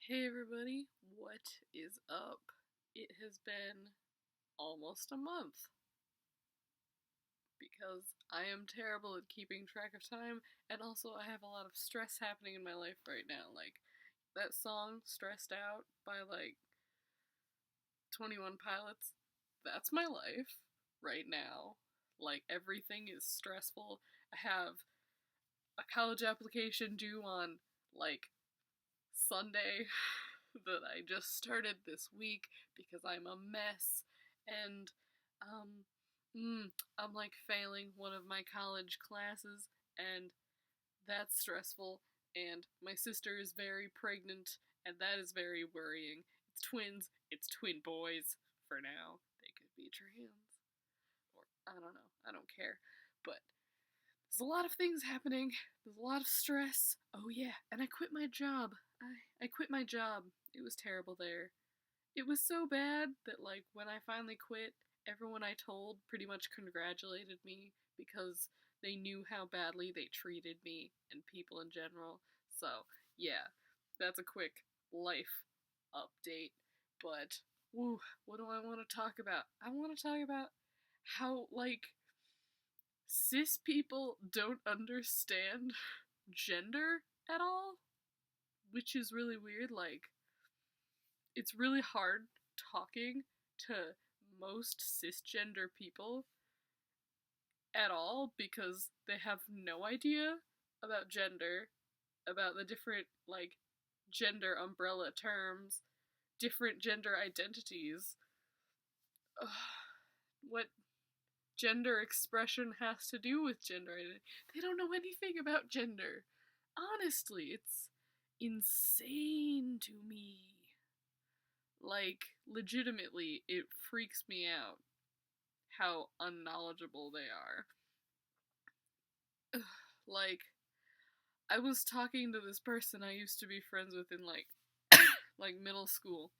Hey everybody, what is up? It has been almost a month because I am terrible at keeping track of time, and also I have a lot of stress happening in my life right now. Like that song Stressed Out by 21 Pilots, that's my life right now. Like everything is stressful. I have a college application due on like Sunday that I just started this week because I'm a mess and um I'm like failing one of my college classes and that's stressful, and my sister is very pregnant and that is very worrying. It's twins, it's twin boys for now. They could be trans or I don't know. I don't care. But there's a lot of things happening. There's a lot of stress. Oh yeah, and I quit my job. I quit my job. It was terrible there. It was so bad that when I finally quit, everyone I told pretty much congratulated me because they knew how badly they treated me and people in general. So, yeah, that's a quick life update. But woo, what do I want to talk about? I want to talk about how cis people don't understand gender at all, which is really weird. It's really hard talking to most cisgender people at all because they have no idea about gender, about the different, gender umbrella terms, different gender identities, what gender expression has to do with gender identity. They don't know anything about gender. Honestly, it's insane to me. Legitimately, it freaks me out how unknowledgeable they are. Like, I was talking to this person I used to be friends with in, like middle school.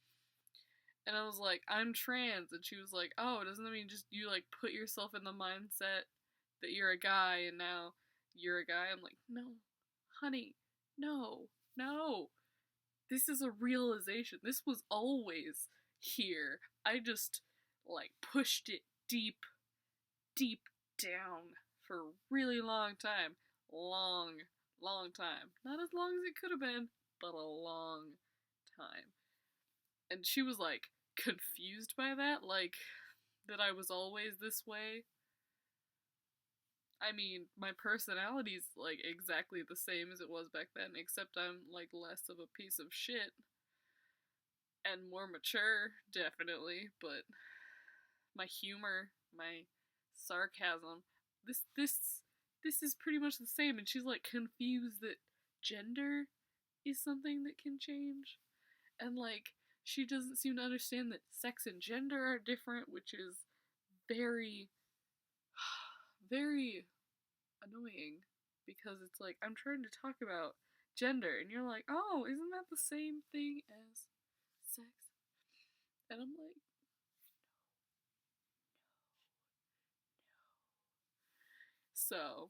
And I was like, I'm trans. And she was like, oh, doesn't that mean just you, put yourself in the mindset that you're a guy and now you're a guy? I'm like, no, honey, no, no. This is a realization. This was always here. I just, pushed it deep, deep down for a really long time. Long, long time. Not as long as it could have been, but a long time. And she was, confused by that, that I was always this way. I mean, my personality's, exactly the same as it was back then, except I'm, less of a piece of shit. And more mature, definitely, but my humor, my sarcasm, this is pretty much the same, and she's, confused that gender is something that can change. And, she doesn't seem to understand that sex and gender are different, which is very, very annoying because it's like I'm trying to talk about gender and you're like, oh, isn't that the same thing as sex? And I'm like, so.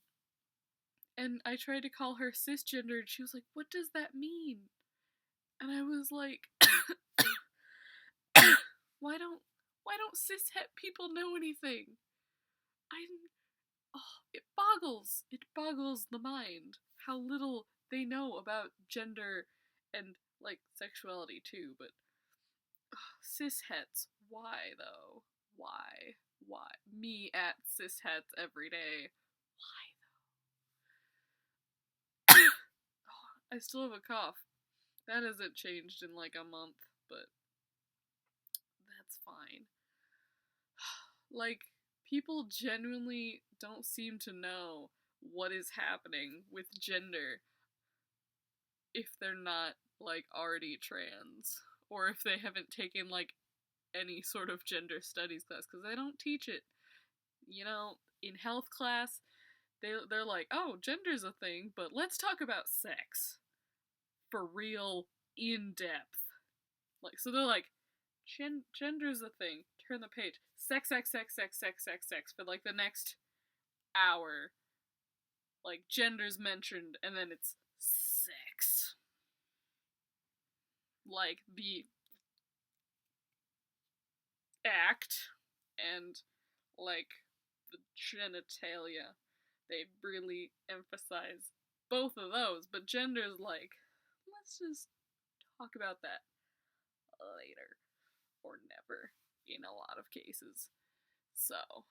And I tried to call her cisgender and she was like, what does that mean? And I was like, why don't cishet people know anything? It boggles the mind how little they know about gender and sexuality too. But cishets, why though? Why me at cishets every day? Why though? I still have a cough. That hasn't changed in a month, but that's fine. People genuinely don't seem to know what is happening with gender if they're not, already trans. Or if they haven't taken, any sort of gender studies class, because they don't teach it. In health class, they're like, oh, gender's a thing, but let's talk about sex. For real, in depth. So they're like, gender's a thing. Turn the page. Sex, sex, sex, sex, sex, sex, sex for the next hour. Gender's mentioned, and then it's sex. like the act and like the genitalia. They really emphasize both of those, but gender's like, let's just talk about that later or never in a lot of cases. So,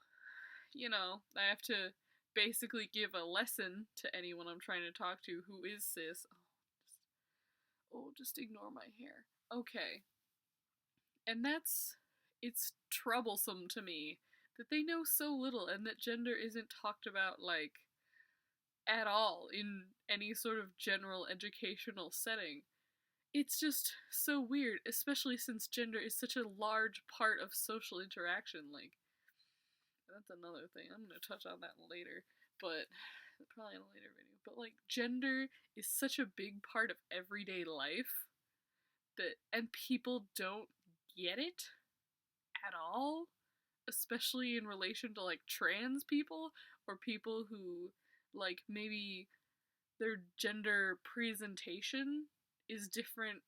I have to basically give a lesson to anyone I'm trying to talk to who is cis. Just ignore my hair. Okay. And it's troublesome to me that they know so little and that gender isn't talked about, like, at all in any sort of general educational setting. It's just so weird, especially since gender is such a large part of social interaction. Like, that's another thing. I'm gonna touch on that later, but probably in a later video. But like, gender is such a big part of everyday life and people don't get it at all, especially in relation to like trans people or people who like maybe their gender presentation is different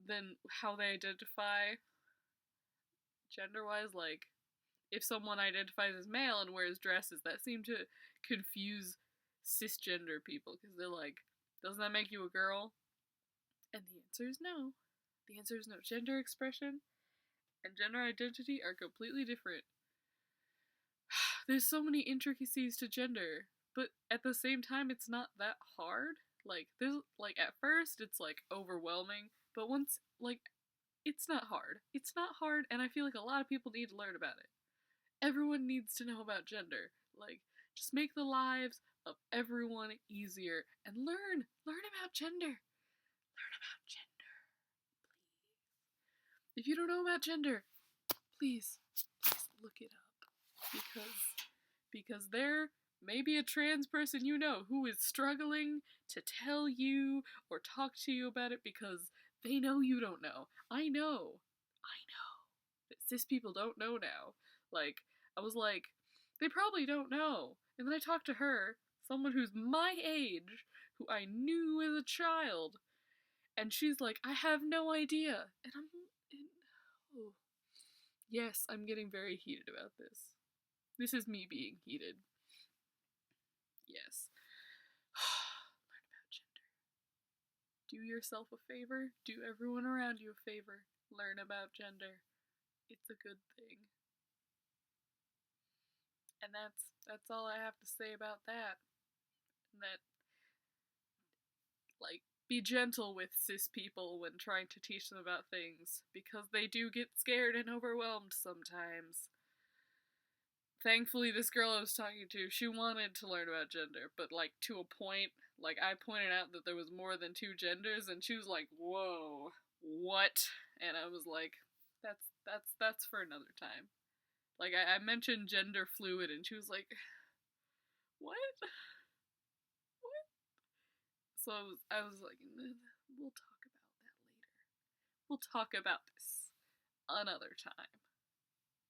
than how they identify gender-wise. Like, if someone identifies as male and wears dresses, that seems to confuse cisgender people, because they're like, doesn't that make you a girl? And the answer is no. The answer is no. Gender expression and gender identity are completely different. There's so many intricacies to gender, but at the same time, it's not that hard. Like, there's, like, at first, it's, like, overwhelming, but once, like, it's not hard. It's not hard, and I feel like a lot of people need to learn about it. Everyone needs to know about gender. Like, just make the lives of everyone easier, and learn about gender. Learn about gender, please. If you don't know about gender, please look it up, because there may be a trans person you know who is struggling to tell you or talk to you about it because they know you don't know. I know that cis people don't know now. Like, I was like, they probably don't know. And then I talked to her, someone who's my age, who I knew as a child, and she's like, I have no idea. And yes, I'm getting very heated about this. This is me being heated. Yes. Learn about gender. Do yourself a favor. Do everyone around you a favor. Learn about gender. It's a good thing. And that's all I have to say about that. And that, like, be gentle with cis people when trying to teach them about things, because they do get scared and overwhelmed sometimes. Thankfully, this girl I was talking to, she wanted to learn about gender, but, like, to a point. Like, I pointed out that there was more than 2 genders, and she was like, whoa, what? And I was like, that's for another time. Like, I mentioned gender fluid, and she was like, what? What? So I was like, we'll talk about that later. We'll talk about this another time.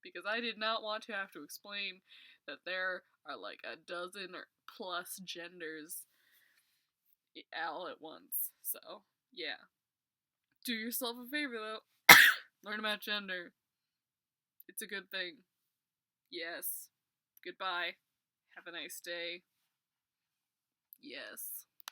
Because I did not want to have to explain that there are like a dozen or plus genders all at once. So, yeah. Do yourself a favor, though. Learn about gender. It's a good thing. Yes. Goodbye. Have a nice day. Yes.